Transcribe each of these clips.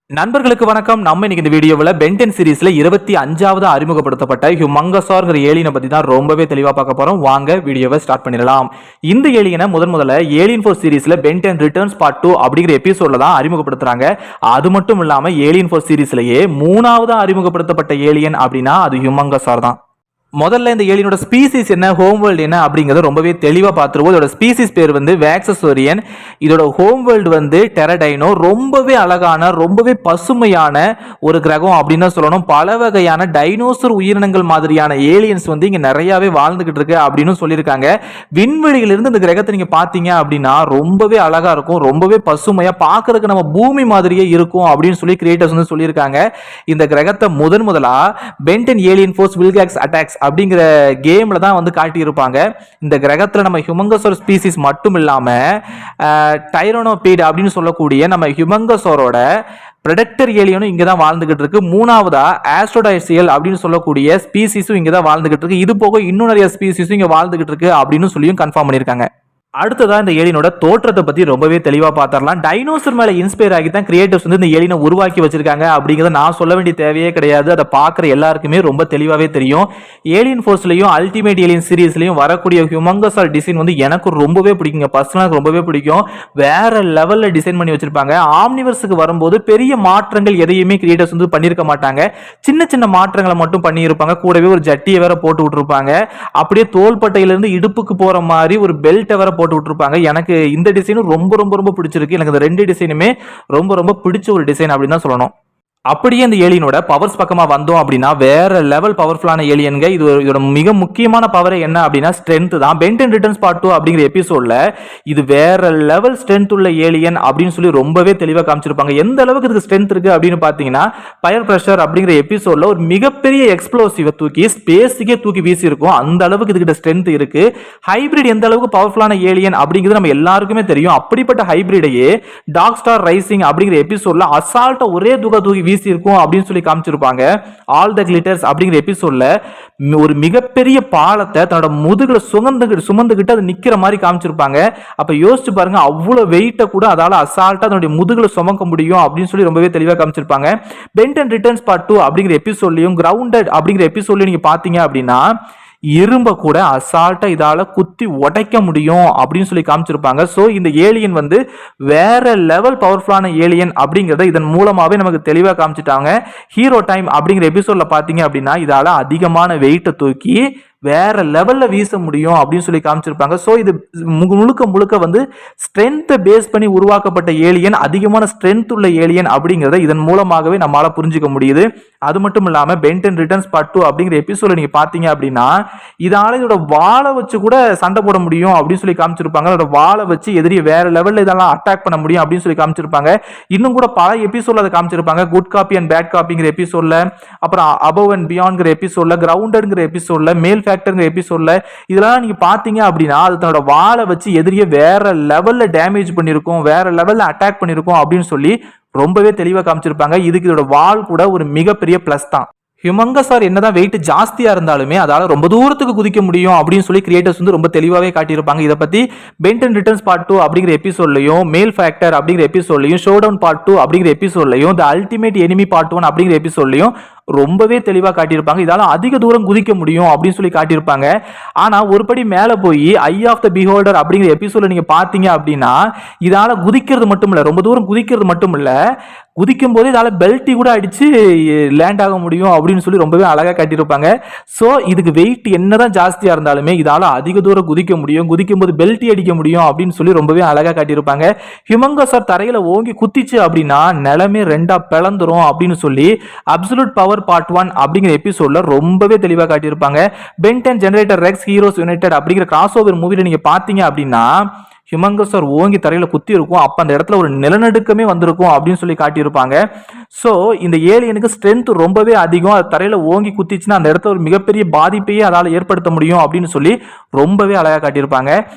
நண்பர்களுக்கு வணக்கம். நம்ம இன்னைக்கு இந்த வீடியோவில் பென்டென் சீரிஸ்ல 25வது அறிமுகப்படுத்தப்பட்ட ஹியூமங்கஸார்ங்கிற ஏலியனை பத்தி தான் ரொம்பவே தெளிவா பார்க்க போறோம். வாங்க வீடியோவை ஸ்டார்ட் பண்ணிடலாம். இந்த ஏலியனை முதல்ல ஏலியன் ஃபோர்ஸ் சீரிஸ்ல பென்டென் ரிட்டர்ன்ஸ் பார்ட் 2 அப்படிங்கிற எபிசோட்ல தான் அறிமுகப்படுத்துறாங்க. அது மட்டும் இல்லாம ஏலியன் ஃபோர்ஸ் சீரிஸ்லயே 3வது அறிமுகப்படுத்தப்பட்ட ஏலியன் அப்படின்னா அது ஹியூமங்கஸார் தான். முதல்ல இந்த ஏலியனோட ஸ்பீசிஸ் என்ன, ஹோம் வேர்ல்டு என்ன அப்படிங்கறத ரொம்பவே தெளிவா பார்த்துருவோம். இதோட ஸ்பீசிஸ் பேர் வந்து வேக்சசோரியன். இதோட ஹோம் வேர்ல்டு வந்து டெரடைனோ. ரொம்பவே அழகான ரொம்பவே பசுமையான ஒரு கிரகம் அப்படின்னு சொல்லணும். பல வகையான டைனோசர் உயிரினங்கள் மாதிரியான ஏலியன்ஸ் வந்து இங்க நிறையவே வாழ்ந்துகிட்டு இருக்கு அப்படின்னு சொல்லியிருக்காங்க. விண்வெளியிலிருந்து இந்த கிரகத்தை நீங்க பாத்தீங்க அப்படின்னா ரொம்பவே அழகா இருக்கும், ரொம்பவே பசுமையா பார்க்கறதுக்கு நம்ம பூமி மாதிரியே இருக்கும் அப்படின்னு சொல்லி கிரியேட்டர்ஸ் வந்து சொல்லியிருக்காங்க. இந்த கிரகத்தை முதலா pentene alien force Wilcox attacks அப்படிங்கிற கேம்ல தான் வந்து காட்டியிருப்பாங்க. இந்த கிரகத்துல நம்ம ஹியூமங்கஸோர் ஸ்பீசிஸ் மட்டும் இல்லாம டைரோனோபீட் அப்படின்னு சொல்லக்கூடிய நம்ம ஹியூமங்கஸோரோட பிரெடக்டர் ஏலியனும் இங்க தான் வாழ்ந்துகிட்டு இருக்கு. மூணாவதா ஆஸ்ட்ரோடைசியல் அப்படின்னு சொல்லக்கூடிய ஸ்பீசிஸும் இங்க தான் வாழ்ந்துகிட்டு இருக்கு. இது போக இன்னும் நிறைய ஸ்பீசிஸும் இங்க வாழ்ந்துகிட்டு இருக்கு அப்படின்னு சொல்லியும் கன்ஃபார்ம் பண்ணியிருக்காங்க. அடுத்ததா இந்த ஏலியனோட தோற்றத்தை பத்தி ரொம்பவே தெளிவா பார்த்தரலாம். டைனோசர் மேல இன்ஸ்பயர் ஆகி தான் கிரியேட்டர்ஸ் வந்து இந்த ஏலியனை உருவாக்கி வச்சிருக்காங்க அப்படிங்கறத நான் சொல்ல வேண்டிய தேவையே கிடையாது. அதை பார்க்குற எல்லாருக்குமே ரொம்ப தெளிவாவே தெரியும். ஏலியன் ஃபோர்ஸ்லயும் அல்டிமேட் ஏலியன் சீரிஸ்லயும் வரக்கூடிய ஹியூமங்கஸார் டிசைன் வந்து எனக்கு ரொம்பவே பிடிக்குங்க. பர்சனலாக ரொம்பவே பிடிக்கும். வேற லெவல்ல டிசைன் பண்ணி வச்சிருப்பாங்க. ஆம்னிவர்ஸுக்கு வரும்போது பெரிய மாற்றங்கள் எதையுமே கிரியேட்டர்ஸ் வந்து பண்ணியிருக்க மாட்டாங்க. சின்ன சின்ன மாற்றங்களை மட்டும் பண்ணியிருப்பாங்க. கூடவே ஒரு ஜட்டியை வேற போட்டு விட்டுருப்பாங்க. அப்படியே தோள்பட்டையிலிருந்து இடுப்புக்கு போற மாதிரி ஒரு பெல்ட்டை வேற போட்டு விட்டுருப்பாங்க. எனக்கு இந்த டிசைனும் ரொம்ப ரொம்ப ரொம்ப பிடிச்சிருக்கு. எனக்கு இந்த ரெண்டு டிசைனுமே ரொம்ப ரொம்ப பிடிச்ச ஒரு டிசைன் அப்படின்னு தான் சொல்லணும். அப்படியே இந்த ஏலியனோட பவர்ஸ் பக்கமா வந்தோம் அப்படின்னா வேற லெவல் பவர்ஃபுல்லான ஏலியன்க. இதோட மிக முக்கியமான பவர் என்ன அப்படின்னா ஸ்ட்ரென்த் தான். பென்டென் ரிட்டர்ன்ஸ் பார்ட் 2 அப்படிங்கிற எபிசோட்ல இது வேற லெவல் ஸ்ட்ரென்த் உள்ள ஏலியன் அப்படின்னு சொல்லி ரொம்பவே தெளிவா காமிச்சிருப்பாங்க. எந்த அளவுக்கு இதுக்கு ஸ்ட்ரென்த் இருக்கு அப்படின்னு பாத்தீங்கன்னா ஃபயர் பிரஷர் அப்படிங்கிற எபிசோட்ல ஒரு மிகப்பெரிய எக்ஸ்ப்ளோசிவ் தூக்கி ஸ்பேஸுக்கே தூக்கி வீசி இருக்கும். அந்த அளவுக்கு இதுக்கிட்ட ஸ்ட்ரென்த் இருக்கு. ஹைபிரிட் எந்த அளவுக்கு பவர்ஃபுல்லான ஏலியன் அப்படிங்கிறது நம்ம எல்லாருக்குமே தெரியும். அப்படிப்பட்ட ஹைபிரிடையே டார்க் ஸ்டார் ரைசிங் அப்படிங்கிற எபிசோட்ல அசால்ட்டா ஒரே தூக்கி வீசி இருக்கும் அப்படின்னு சொல்லி காமிச்சிருப்பாங்க. ஆல் த கிளிட்டர்ஸ் அப்படிங்கிற எபிசோட்ல ஒரு மிகப்பெரிய பாலத்தை தன்னோட முதுகுல சுமந்துகிட்டு அது நிக்கிற மாதிரி காமிச்சிருப்பாங்க. அப்ப யோசிச்சு பாருங்க, அவ்வளவு வெயிட்ட கூட அதால அசால்ட்டா அதனுடைய முதுகுல சுமக்க முடியும் அப்படின்னு சொல்லி ரொம்பவே தெளிவா காமிச்சிருப்பாங்க. பென்டென் ரிட்டர்ன்ஸ் பார்ட் 2 அப்படிங்கிற எபிசோட்லயும் கிரவுண்டட் அப்படிங்கிற எபிசோட்லயும் நீங்க பாத்தீங்க அப்படின்னா இரும்ப கூட அசால்ட்டா இதால குத்தி உடைக்க முடியும் அப்படின்னு சொல்லி காமிச்சிருப்பாங்க. சோ இந்த ஏலியன் வந்து வேற லெவல் பவர்ஃபுல்லான ஏலியன் அப்படிங்கறத இதன் மூலமாவே நமக்கு தெளிவா காமிச்சிட்டாங்க. ஹீரோ டைம் அப்படிங்கிற எபிசோட்ல பாத்தீங்க அப்படின்னா இதால அதிகமான வெயிட்டை தூக்கி வேற லெவல்ல வீச முடியும் அப்படின்னு சொல்லி காமிச்சிருப்பாங்க. சோ இது முழுக்க வந்து ஸ்ட்ரென்த்தை பேஸ் பண்ணி உருவாக்கப்பட்ட ஏலியன், அதிகமான ஸ்ட்ரென்த் உள்ள ஏலியன் அப்படிங்கறத இதன் மூலமாகவே நம்மளால புரிஞ்சுக்க முடியுது. அது மட்டும் இல்லாம பென்டென் ரிட்டர்ன்ஸ் பார்ட் 2 அப்படிங்கிற எபிசோட நீங்க பாத்தீங்க அப்படின்னா இதால இதோட வாளை வச்சு கூட சண்டை போட முடியும் அப்படின்னு சொல்லி காமிச்சிருப்பாங்க. அதோட வாளை வச்சு எதிரியை வேற லெவல்ல இதெல்லாம் அட்டாக் பண்ண முடியும் அப்படின்னு சொல்லி காமிச்சிருப்பாங்க. இன்னும் கூட பல எபிசோட்ல அதை காமிச்சிருப்பாங்க. குட் காப்பி அண்ட் பேட் காப்பிங்கிற எபிசோட்ல, அப்புறம் அபவ் அண்ட் பியாண்ட்ங்கிற எபிசோட்ல, கிரவுண்டட்ங்கிற எபிசோட்ல, மேல் ஃபேக்டர்ங்கிற எபிசோட்ல இதெல்லாம் நீங்க பாத்தீங்க அப்படின்னா அது தன்னோட வாளை வச்சு எதிரியை வேற லெவல்ல டேமேஜ் பண்ணிருக்கும், வேற லெவல்ல அட்டாக் பண்ணிருக்கும் அப்படின்னு சொல்லி ரொம்பவே தெளிவா காமிச்சிருப்பாங்க. இதுக்கு இதோட வால் கூட ஒரு மிகப்பெரிய பிளஸ் தான். ஹியூமங்கஸார் என்னதான் வெயிட் ஜாஸ்தியா இருந்தாலுமே அதால ரொம்ப தூரத்துக்கு குதிக்க முடியும் அப்படின்னு சொல்லி கிரியேட்டர்ஸ் வந்து ரொம்ப தெளிவாவே காட்டியிருப்பாங்க. இதை பத்தி பென்டென் ரிட்டர்ன்ஸ் பார்ட் 2 அப்படிங்கிற எபிசோட்லயும், மேல் ஃபேக்டர் அப்படிங்கிற எபிசோட்லயும், ஷோடவுன் பார்ட் 2 அப்படிங்கிற எபிசோட்லயும், தி அல்டிமேட் எனிமி பார்ட் 1 அப்படிங்கிற எபிசோட்லயும் ரொம்பவே தெளிவா காட்டியிருப்பாங்க. இதால அதிக தூரம் குதிக்க முடியும் அப்படின்னு சொல்லி காட்டியிருப்பாங்க. ஆனா ஒருபடி மேல போய் ஐ ஆஃப் த பிஹோல்டர் அப்படிங்கிற எபிசோட்ல நீங்க பாத்தீங்க அப்படின்னா இதால குதிக்கிறது மட்டும் இல்ல, ரொம்ப தூரம் குதிக்கிறது மட்டும் இல்ல, குதிக்கும் போது இதால பெல்ட்டி கூட அடிச்சு லேண்ட் ஆக முடியும் அப்படின்னு சொல்லி ரொம்பவே அழகா காட்டியிருப்பாங்க. சோ இதுக்கு வெயிட் என்னதான் ஜாஸ்தியா இருந்தாலுமே இதால அதிக தூரம் குதிக்க முடியும், குதிக்கும் போது பெல்ட்டி அடிக்க முடியும் அப்படின்னு சொல்லி ரொம்பவே அழகா காட்டியிருப்பாங்க. ஹியூமங்கஸார் தரையில ஓங்கி குத்திச்சு அப்படின்னா நிலமே ரெண்டா பிளந்துரும் அப்படின்னு சொல்லி அப்சல்யூட் பவர் பார்ட் 1 அப்படிங்கிற எபிசோட்ல ரொம்பவே தெளிவா காட்டியிருப்பாங்க. Pentene generator Rex heroes United அப்படிங்கிற கிராஸ் ஓவர் மூவில நீங்க பாத்தீங்க அப்படின்னா ஹியூமங்கஸார் ஓங்கி தரையில குத்தி இருக்கும். அப்ப அந்த இடத்துல ஒரு நிலநடுக்கமே வந்திருக்கும் அப்படின்னு சொல்லி காட்டியிருப்பாங்க. சோ இந்த ஏலியனுக்கு ஸ்ட்ரென்த் ரொம்பவே அதிகம். அது தரையில ஓங்கி குத்திச்சுன்னா அந்த இடத்துல ஒரு மிகப்பெரிய பாதிப்பையே அதால ஏற்படுத்த முடியும் அப்படின்னு சொல்லி ரொம்பவே அழகா காட்டியிருப்பாங்க.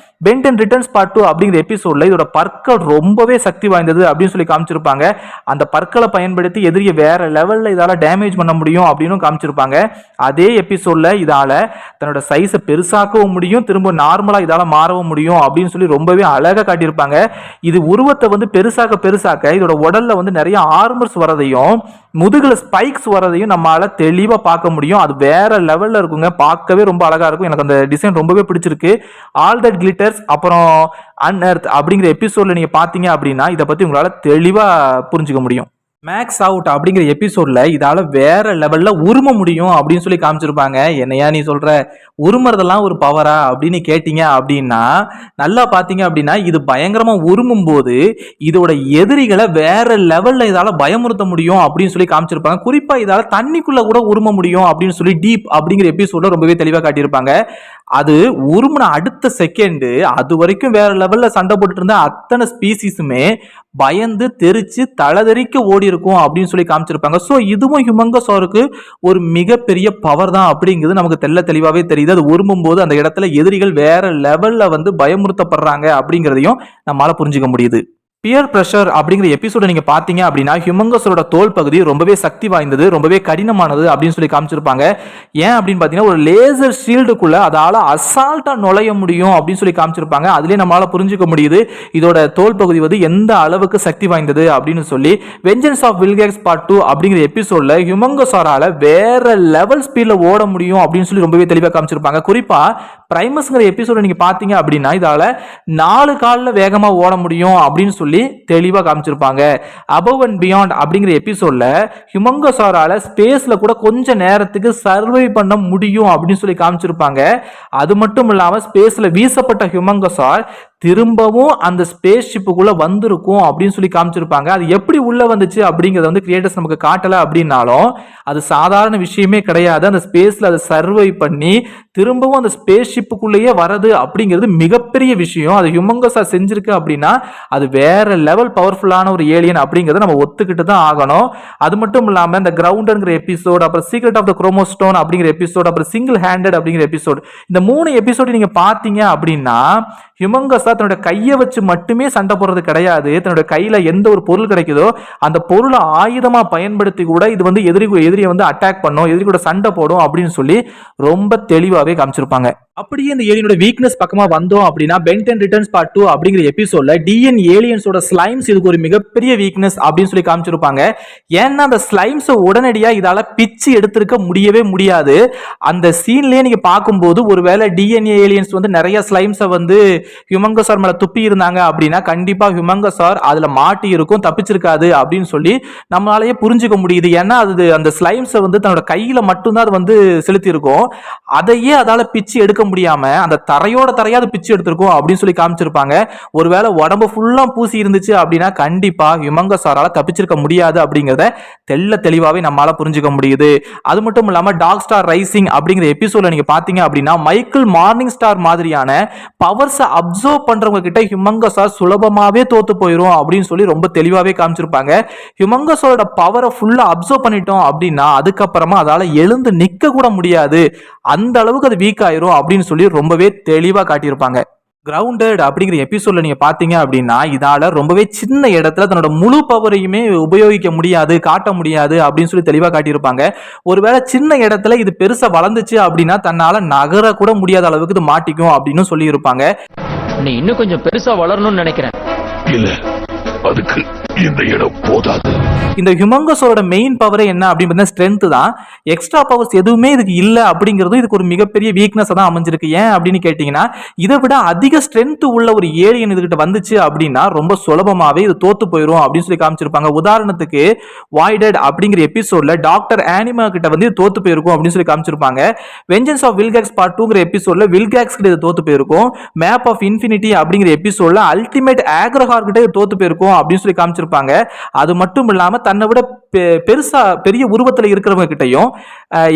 பென்டென் ரிட்டர்ன்ஸ் பார்ட் 2 அப்படிங்கிற எபிசோட்ல இதோட பற்கள் ரொம்பவே சக்தி வாய்ந்தது அப்படின்னு சொல்லி காமிச்சிருப்பாங்க. அந்த பற்களை பயன்படுத்தி எதிரியை வேற லெவல்ல இதால டேமேஜ் பண்ண முடியும் அப்படின்னு காமிச்சிருப்பாங்க. அதே எபிசோட்ல இதால தன்னோட சைஸை பெருசாக்கவும் முடியும், திரும்ப நார்மலா இதால மாறவும் முடியும் அப்படின்னு சொல்லி ரொம்பவே அழகா காட்டியிருப்பாங்க. இது உருவத்தை வந்து பெருசாக்க இதோட உடல்ல வந்து நிறைய ஆர்மர்ஸ் வரத வர்றதையும் முதுகுல ஸ்பைக்ஸ் வர்றதையும் நம்மளால தெளிவா பார்க்க முடியும். அது வேற லெவல்ல இருக்குங்க. பார்க்கவே ரொம்ப அழகா இருக்கும். எனக்கு அந்த டிசைன் ரொம்பவே பிடிச்சிருக்கு. ஆல் தட் கிளிட்டர்ஸ் அப்புறம் அன்எர்த் அப்படிங்கிற எபிசோட்ல நீங்க பாத்தீங்க அப்படின்னா இதை பத்தி உங்களால தெளிவா புரிஞ்சுக்க முடியும். மேக்ஸ் அவுட் அப்படிங்கிற எபிசோட்ல இதால வேற லெவல்ல உரும முடியும் அப்படின்னு சொல்லி காமிச்சிருப்பாங்க. என்னையா நீ சொல்ற, உருமறதெல்லாம் ஒரு பவரா அப்படின்னு கேட்டீங்க அப்படின்னா, நல்லா பாத்தீங்க அப்படின்னா இது பயங்கரமா உருமும் போது இதோட எதிரிகளை வேற லெவல்ல இதால பயமுறுத்த முடியும் அப்படின்னு சொல்லி காமிச்சிருப்பாங்க. குறிப்பா இதால தண்ணிக்குள்ள கூட உரும முடியும் அப்படின்னு சொல்லி டீப் அப்படிங்கிற எபிசோட்ல ரொம்பவே தெளிவா காட்டியிருப்பாங்க. அது உருமுன அடுத்த செகண்ட் அது வரைக்கும் வேற லெவல்ல சண்டை போட்டுட்டு இருந்த அத்தனை ஸ்பீசிஸுமே பயந்து தெரிச்சு தளதறிக்க ஓடி இருக்கும் அப்படின்னு சொல்லி காமிச்சிருப்பாங்க. ஸோ இதுவும் ஹியூமங்கஸாருக்கு ஒரு மிகப்பெரிய பவர் தான் அப்படிங்கிறது நமக்கு தெளிவாவே தெரியுது. அது உருமும் போது அந்த இடத்துல எதிரிகள் வேற லெவல்ல வந்து பயமுறுத்தப்படுறாங்க அப்படிங்கிறதையும் நம்மளால புரிஞ்சுக்க முடியுது. பியர் பிரஷர் அப்படிங்கிற எபிசோட நீங்க பாத்தீங்க அப்படின்னா ஹியூமங்கஸோட தோல் பகுதி ரொம்பவே சக்தி வாய்ந்தது, ரொம்பவே கடினமானது அப்படின்னு சொல்லி காமிச்சிருப்பாங்க. ஏன் அப்படின்னு பாத்தீங்கன்னா ஒரு லேசர் ஷீல்டுக்குள்ள அதால அசால்ட்டா நுழைய முடியும் அப்படின்னு சொல்லி காமிச்சிருப்பாங்க. அதுலயே நம்மளால புரிஞ்சுக்க முடியுது இதோட தோல் பகுதி வந்து எந்த அளவுக்கு சக்தி வாய்ந்தது அப்படின்னு சொல்லி. வெஞ்சன்ஸ் ஆஃப் வில்கேக்ஸ் பார்ட் 2 அப்படிங்கிற எபிசோட்ல ஹியூமங்கஸாரால வேற லெவல் ஸ்பீட்ல ஓட முடியும் அப்படின்னு சொல்லி ரொம்பவே தெளிவா காமிச்சிருப்பாங்க. குறிப்பா பிரைமஸ்ங்கிற எபிசோட நீங்க பாத்தீங்க அப்படின்னா இதால 4 கால்ல வேகமா ஓட முடியும் அப்படின்னு சொல்லி தெளிவா காமிச்சிருப்பாங்க. அபவ் அண்ட் பியாண்ட் அப்படிங்கிற எபிசோட்ல ஹியூமங்கஸாரால ஸ்பேஸ்ல கூட கொஞ்ச நேரத்துக்கு சர்வை பண்ண முடியும் அப்படின்னு சொல்லி காமிச்சிருப்பாங்க. அது மட்டும் இல்லாம ஸ்பேஸ்ல வீசப்பட்ட ஹியூமங்கஸார் திரும்பவும் அந்த ஸ்பேஸ் ஷிப்புக்குள்ள வந்திருக்கும் அப்படின்னு சொல்லி காமிச்சிருப்பாங்க. அது எப்படி உள்ள வந்துச்சு அப்படிங்கறத வந்து கிரியேட்டர்ஸ் நமக்கு காட்டல அப்படின்னாலும் அது சாதாரண விஷயமே கிடையாது. அந்த ஸ்பேஸ்ல அதை சர்வை பண்ணி திரும்பவும் அந்த ஸ்பேஸ் ஷிப்புக்குள்ளேயே வரது அப்படிங்கிறது மிகப்பெரிய விஷயம். அது ஹியூமங்கஸா செஞ்சிருக்கு அப்படின்னா அது வேற லெவல் பவர்ஃபுல்லான ஒரு ஏலியன் அப்படிங்கறத நம்ம ஒத்துக்கிட்டு தான் ஆகணும். அது மட்டும் இல்லாம இந்த கிரவுண்டர்ங்கிற எபிசோட், அப்புறம் சீக்ரெட் ஆஃப் த குரோமோஸ்டோன் அப்படிங்கிற எபிசோட், அப்புறம் சிங்கிள் ஹேண்டட் அப்படிங்கிற எபிசோட், இந்த 3 எபிசோட் நீங்க பாத்தீங்க அப்படின்னா ஹியூமங்கஸா தன்னோட கையை வச்சு மட்டுமே சண்டை போடுறது கிடையாது. தன்னோட கையில எந்த ஒரு பொருள் கிடைக்குதோ அந்த பொருளை ஆயுதமா பயன்படுத்தி கூட இது வந்து எதிரியை வந்து அட்டாக் பண்ணும், எதிரி கூட சண்டை போடும் அப்படின்னு சொல்லி ரொம்ப தெளிவாவே காமிச்சிருப்பாங்க. அப்படியே இந்த ஏலியனோட வீக்னஸ் பக்கமா வந்தோம் அப்படின்னா பென் 10 ரிட்டர்ன்ஸ் பார்ட் 2 அப்படிங்கிற எபிசோட்ல டிஎன் ஏலியன்ஸோட ஸ்லைம்ஸ் இதுக்கு ஒரு மிகப்பெரிய வீக்னஸ் அப்படின்னு சொல்லி காமிச்சிருப்பாங்க. ஏன்னா அந்த ஸ்லைம்ஸ் உடனடியா இதால பிச்சு எடுத்திருக்க முடியவே முடியாது. அந்த சீன்லயே நீங்க பார்க்கும்போது ஒருவேளை டிஎன்ஏ ஏலியன்ஸ் வந்து நிறைய ஸ்லைம்ஸை வந்து ஹியூமங்கஸார் மேல துப்பி இருந்தாங்க அப்படின்னா கண்டிப்பா ஹியூமங்கஸார் அதுல மாட்டி இருக்கும், தப்பிச்சிருக்காது அப்படின்னு சொல்லி நம்மளாலேயே புரிஞ்சுக்க முடியுது. ஏன்னா அது அந்த ஸ்லைம்ஸை வந்து தன்னோட கையில மட்டும்தான் அது வந்து செலுத்தி இருக்கும். அதையே அதால பிச்சு எடுக்க முடியாம அந்த தரையாவது பிச்சு எடுத்திருக்கும் அப்படின்னு சொல்லி காமிச்சிருப்பாங்க. ஒருவேளை உடம்பு ஃபுல்லா பூசி இருந்துச்சு அப்படின்னா கண்டிப்பா ஹியூமங்கஸாரால தப்பிச்சிருக்க முடியாது அப்படிங்கறத தெளிவாவே நம்மளால புரிஞ்சுக்க முடியுது. அது மட்டும் இல்லாம டாக் ஸ்டார் ரைசிங் அப்படிங்கிற எபிசோட்ல நீங்க பாத்தீங்க அப்படின்னா மைக்கேல் மார்னிங் ஸ்டார் மாதிரியான பவர்ஸ் அப்சர்வ் பண்றவங்க கிட்ட ஹியூமங்கஸார் சுலபமாவே தோத்து போயிரும் அப்படின்னு சொல்லி ரொம்ப தெளிவாவே காமிச்சிருப்பாங்க. ஹியூமங்கஸாரோட பவரை ஃபுல்லா அப்சர்வ் பண்ணிட்டோம் அப்படின்னா அதுக்கப்புறமா அதால எழுந்து நிக்க கூட முடியாது, அந்த அளவுக்கு அது வீக் ஆயிரும் அப்படின்னு சொல்லி ரொம்பவே தெளிவா காட்டியிருப்பாங்க. கிரவுண்டட் அப்படிங்கிற எபிசோட்ல நீங்க பாத்தீங்க அப்படின்னா இதால ரொம்பவே சின்ன இடத்துல தன்னோட முழு பவரையுமே உபயோகிக்க முடியாது, காட்ட முடியாது அப்படின்னு சொல்லி தெளிவா காட்டியிருப்பாங்க. ஒருவேளை சின்ன இடத்துல இது பெருசா வளர்ந்துச்சு அப்படின்னா தன்னால நகர கூட முடியாத அளவுக்கு இது மாட்டிக்கும் அப்படின்னு சொல்லி இருப்பாங்க. நீ இன்னும் கொஞ்சம் பெருசா வளரணும்னு நினைக்கிறேன். இல்ல, அதுக்கு இந்த இடம் போதாது. இந்த ஹியூமங்கஸோட மெயின் பவரே என்ன அப்படின்னு ஸ்ட்ரென்த் தான். எக்ஸ்ட்ரா பவர்ஸ் எதுவுமே இதுக்கு இல்ல அப்படிங்கிறதும் இதுக்கு ஒரு மிகப்பெரிய வீக்னஸ் தான் அமைஞ்சிருக்கு. ஏன் அப்படின்னு கேட்டீங்கன்னா இதை விட அதிக ஸ்ட்ரென்த் உள்ள ஒரு ஏலியன் இதுகிட்ட வந்துச்சு அப்படின்னா ரொம்ப சுலபமாவே இது தோத்து போயிடும் அப்படின்னு சொல்லி காமிச்சிருப்பாங்க. உதாரணத்துக்கு வாய்டட் அப்படிங்கிற எபிசோட்ல டாக்டர் ஆனிமா கிட்ட வந்து தோத்து போயிருக்கும் அப்படின்னு சொல்லி காமிச்சிருப்பாங்க. வெஞ்சன்ஸ் ஆஃப் வில்கேக்ஸ் பார்ட் 2 எபிசோட்ல வில்கேக்ஸ் கிட்ட தோத்து போயிருக்கும். மேப் ஆஃப் இன்ஃபினிட்டி அப்படிங்கிற எபிசோட்ல அல்டிமேட் ஆக்ரஹார் கிட்ட தோத்து போயிருக்கும் அப்படின்னு சொல்லி காமிச்சிருப்பாங்க. அது மட்டும் இல்லாம தன்னை விட பெரிய உருவத்தில் இருக்கிறவங்க கிட்டையும்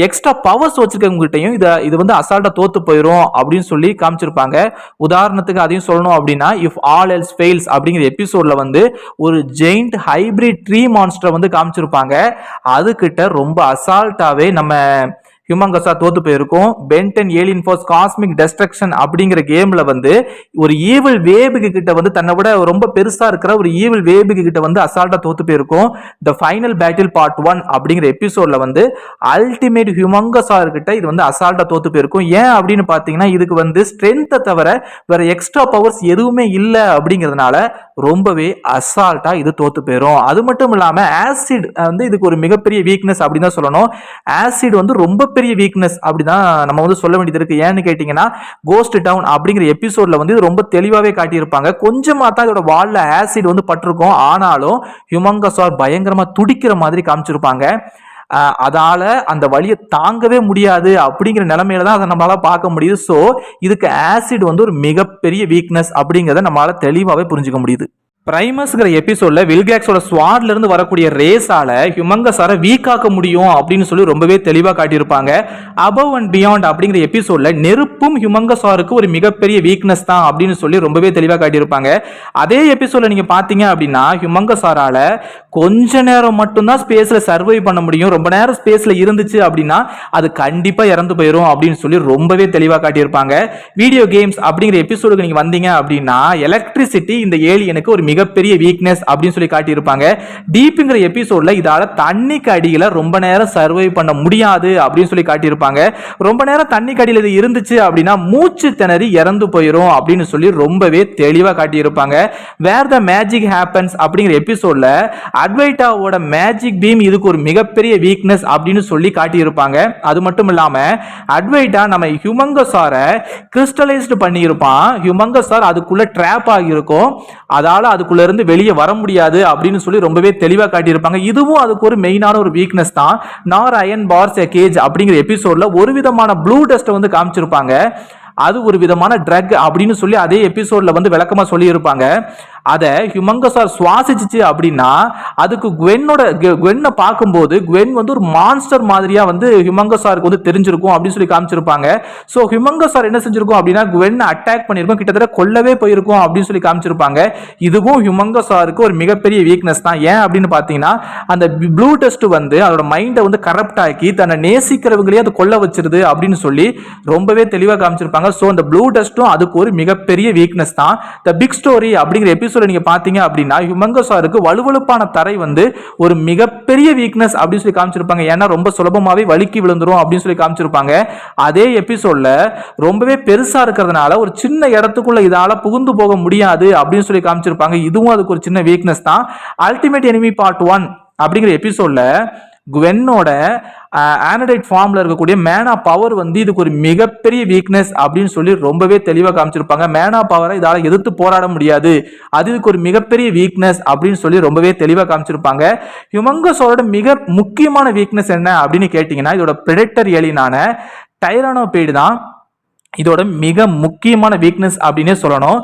எக்ஸ்ட்ரா பவர்ஸ் வச்சிருக்கவங்க கிட்டையும் இது வந்து அசால்ட்டா தோத்து போயிடும் அப்படின்னு சொல்லி காமிச்சிருப்பாங்க. உதாரணத்துக்கு அதையும் சொல்லணும் அப்படின்னா இஃப் ஆல் எல்ஸ் ஃபெயில்ஸ் அப்படிங்கிற எபிசோட்ல வந்து ஒரு ஜெயிண்ட் ஹைபிரிட் ட்ரீ மான்ஸ்டர் வந்து காமிச்சிருப்பாங்க. அதுகிட்ட ரொம்ப அசால்ட்டாவே நம்ம ஹியூமங்கஸா தோத்து போயிருக்கும். Ben 10 alien force cosmic destruction அப்படிங்கிற கேம்ல வந்து ஒரு ஈவில் வேபுக்கு கிட்ட வந்து தன்னை விட ரொம்ப பெருசா இருக்கிற ஒரு ஈவில் வேபுக்கு கிட்ட வந்து அசால்ட்டா தோத்து போயிருக்கும். த ஃபைனல் பேட்டில் பார்ட் 1 அப்படிங்கிற எபிசோட்ல வந்து அல்டிமேட் ஹியூமங்கஸா கிட்ட இது வந்து அசால்ட்டா தோத்து போயிருக்கும். ஏன் அப்படின்னு பாத்தீங்கன்னா இதுக்கு வந்து ஸ்ட்ரென்த்தை தவிர வேற எக்ஸ்ட்ரா பவர்ஸ் எதுவுமே இல்லை அப்படிங்கிறதுனால ரொம்பவே அசால்ட்டா இது தோத்து போயிடும். அது மட்டும் இல்லாம ஆசிட் வந்து இதுக்கு ஒரு மிகப்பெரிய வீக்னஸ் அப்படின்னு தான் சொல்லணும். ஆசிட் வந்து ரொம்ப பெரிய வீக்னஸ் அப்படிதான் நம்ம வந்து சொல்ல வேண்டியது இருக்கு. ஏன்னு கேட்டீங்கன்னா கோஸ்ட் டவுன் அப்படிங்கிற எபிசோட்ல வந்து இது ரொம்ப தெளிவாவே காட்டியிருப்பாங்க. கொஞ்சமா தான் இதோட வால்ல ஆசிட் வந்து பட்டிருக்கும். ஆனாலும் ஹியூமங்கஸார் பயங்கரமா துடிக்கிற மாதிரி காமிச்சிருப்பாங்க. அதால அந்த வலியை தாங்கவே முடியாது அப்படிங்கிற நிலைமையில தான் அதை நம்மளால பார்க்க முடியுது. ஸோ இதுக்கு ஆசிட் வந்து ஒரு மிகப்பெரிய வீக்னஸ் அப்படிங்கிறத நம்மளால தெளிவாகவே புரிஞ்சுக்க முடியுது. பிரைமஸ்ங்கிற எபிசோட்ல வில்கேக்ஸோட ஸ்வாட்ல இருந்து வரக்கூடிய ரேஸால ஹியூமங்கஸாரை வீக் ஆக்க முடியும் அப்படின்னு சொல்லி ரொம்பவே தெளிவா காட்டியிருப்பாங்க. அபவ் அண்ட் பியாண்ட் அப்படிங்கிற எபிசோட்ல நெருப்பும் ஹியூமங்கஸாருக்கு ஒரு மிகப்பெரிய வீக்னஸ் தான் அப்படின்னு சொல்லி ரொம்பவே தெளிவா காட்டியிருப்பாங்க. அதே எபிசோட்ல நீங்க பாத்தீங்க அப்படின்னா ஹியூமங்கஸாரால கொஞ்ச நேரம் மட்டும்தான் ஸ்பேஸ்ல சர்வை பண்ண முடியும். ரொம்ப நேரம் ஸ்பேஸ்ல இருந்துச்சு அப்படின்னா அது கண்டிப்பா இறந்து போயிடும் அப்படின்னு சொல்லி ரொம்பவே தெளிவா காட்டியிருப்பாங்க. வீடியோ கேம்ஸ் அப்படிங்கிற எபிசோடுக்கு நீங்க வந்தீங்க அப்படின்னா எலக்ட்ரிசிட்டி இந்த ஏலியனுக்கு ஒரு மிகப்பெரிய வீக்னஸ் அப்படின்னு சொல்லி காட்டியிருப்பாங்க. டீப்ங்கிற எபிசோட்ல இதால தண்ணிக்கு அடியில ரொம்ப நேரம் சர்வை பண்ண முடியாது அப்படின்னு சொல்லி காட்டியிருப்பாங்க. ரொம்ப நேரம் தண்ணிக்கு அடியில் இது இருந்துச்சு அப்படின்னா மூச்சு திணறி இறந்து போயிடும் அப்படின்னு சொல்லி ரொம்பவே தெளிவா காட்டியிருப்பாங்க. வேர் த மேஜிக் ஹேப்பன்ஸ் அப்படிங்கிற எபிசோட்ல அட்வைட்டாவோட மேஜிக் பீம் இதுக்கு ஒரு மிகப்பெரிய வீக்னஸ் அப்படின்னு சொல்லி காட்டியிருப்பாங்க. அது மட்டும் இல்லாம அட்வைட்டா நம்ம ஹியூமங்கஸாரை கிறிஸ்டலைஸ்டு பண்ணியிருப்பான். ஹியூமங்கஸார் அதுக்குள்ள ட்ராப் ஆகியிருக்கும். அதால அதுக்குள்ள இருந்து வெளியே வர முடியாது அப்படின்னு சொல்லி ரொம்பவே தெளிவா காட்டியிருப்பாங்க. இதுவும் அதுக்கு ஒரு மெயினான ஒரு வீக்னஸ் தான். நார் அயன் பார்ஸ் எ கேஜ் அப்படிங்கிற எபிசோட்ல ஒரு விதமான ப்ளூ டஸ்ட் வந்து காமிச்சிருப்பாங்க. அது ஒரு விதமான ட்ரக் அப்படின்னு சொல்லி அதே எபிசோட்ல வந்து விளக்கமா சொல்லி இருப்பாங்க. அதை ஹியூமங்கஸார் சுவாசிச்சு அப்படின்னா அதுக்கு குவென்னை பார்க்கும்போது குவென் வந்து ஒரு மான்ஸ்டர் மாதிரியா வந்து ஹியூமங்கஸாருக்கு வந்து தெரிஞ்சிருக்கும் அப்படின்னு சொல்லி காமிச்சிருப்பாங்க. ஸோ ஹியூமங்கஸார் என்ன செஞ்சிருக்கும் அப்படின்னா குவென்னை அட்டாக் பண்ணியிருக்கும், கிட்டத்தட்ட கொல்லவே போயிருக்கும் அப்படின்னு சொல்லி காமிச்சிருப்பாங்க. இதுவும் ஹியூமங்கஸாருக்கு ஒரு மிகப்பெரிய வீக்னஸ் தான். ஏன் அப்படின்னு பார்த்தீங்கன்னா அந்த ப்ளூ டஸ்ட் வந்து அதோட மைண்டை வந்து கரப்ட் ஆக்கி தன்னை நேசிக்கிறவங்களே அது கொல்ல வச்சிருது அப்படின்னு சொல்லி ரொம்பவே தெளிவாக காமிச்சிருப்பாங்க. ஸோ அந்த ப்ளூ டஸ்ட்டும் அதுக்கு ஒரு மிகப்பெரிய வீக்னஸ் தான். த பிக் ஸ்டோரி அப்படிங்கிற எபிசோட் நீங்க பாத்தீங்க அப்படின்னா ஹியூமங்கஸாருக்கு வலுவழுப்பான தரை வந்து ஒரு மிகப்பெரிய வீக்னஸ் அப்படின்னு சொல்லி காமிச்சிருப்பாங்க. ஏன்னா ரொம்ப சுலபமாவே வலிக்கி விழுந்துரும் அப்படின்னு சொல்லி காமிச்சிருப்பாங்க. அதே எபிசோட்ல ரொம்பவே பெருசா இருக்கிறதுனால ஒரு சின்ன இடத்துக்குள்ள இதால புகுந்து போக முடியாது அப்படின்னு சொல்லி காமிச்சிருப்பாங்க. இதுவும் அதுக்கு ஒரு சின்ன வீக்னஸ் தான். அல்டிமேட் எனிமி பார்ட் 1 அப்படிங்கிற எபிசோட்ல குவென்னோட ஆனடைட் ஃபார்ம்ல இருக்கக்கூடிய மேனா பவர் வந்து இதுக்கு ஒரு மிகப்பெரிய வீக்னஸ் அப்படின்னு சொல்லி ரொம்பவே தெளிவாக காமிச்சிருப்பாங்க. மேனா பவரை இதால எதிர்த்து போராட முடியாது, அது இதுக்கு ஒரு மிகப்பெரிய வீக்னஸ் அப்படின்னு சொல்லி ரொம்பவே தெளிவாக காமிச்சிருப்பாங்க. ஹியூமங்கஸாரோட மிக முக்கியமான வீக்னஸ் என்ன அப்படின்னு கேட்டீங்கன்னா இதோட பிரெடேட்டர் ஏலியனான டைரானோபைடு தான் இதோட மிக முக்கியமான வீக்னஸ் அப்படின்னே சொல்லணும்.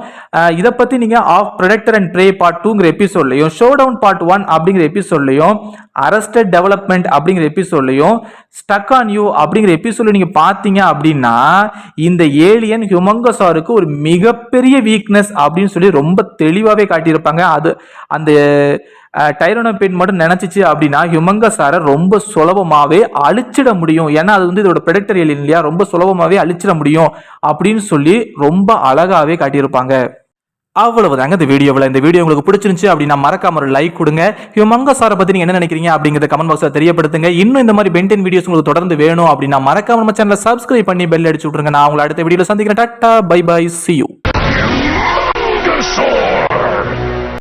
இதை பத்தி நீங்க of predator and prey part 2ங்கிற எபிசோட்லையும் ஷோ டவுன் பார்ட் 1 அப்படிங்கிற எபிசோட்லையும் அரஸ்டட் டெவலப்மெண்ட் அப்படிங்கிற எபிசோட்லையும் ஸ்டக் ஆன் யூ அப்படிங்கிற எபிசோட்ல நீங்க பாத்தீங்க அப்படின்னா இந்த ஏலியன் ஹியூமங்கஸாருக்கு ஒரு மிகப்பெரிய வீக்னஸ் அப்படின்னு சொல்லி ரொம்ப தெளிவாவே காட்டியிருப்பாங்க. அது அந்த டைரானோபைட் மட்டும் நினைச்சிச்சு அப்படின்னா ஹியூமங்கஸாரை ரொம்ப சுலபமாவே அழிச்சிட முடியும். ஏன்னா அது வந்து இதோட பிரெடேட்டர் ஏலியன் இல்லையா, ரொம்ப சுலபமாவே அழிச்சிட முடியும் அப்படின்னு சொல்லி ரொம்ப அழகாவே காட்டியிருப்பாங்க. அவ்வளவுதாங்க இந்த வீடியோவில். இந்த வீடியோ உங்களுக்கு பிடிச்சிருந்துச்சு அப்படின்னா மறக்காம ஒரு லைக் கொடுங்க. ஹியூமங்கஸாரை பத்தி நீங்க என்ன நினைக்கிறீங்க அப்படிங்கறத கமெண்ட் பாக்ஸ்ல தெரியப்படுத்துங்க. இன்னும் இந்த மாதிரி பென்டென் வீடியோஸ் உங்களுக்கு தொடர்ந்து வேணும் அப்படின்னா மறக்காம நம்ம சேனலை சப்ஸ்கிரைப் பண்ணி பெல் அடிச்சு விட்டுருங்க. நான் உங்களை அடுத்த வீடியோல சந்திக்கிறேன். Tata bye bye, see you.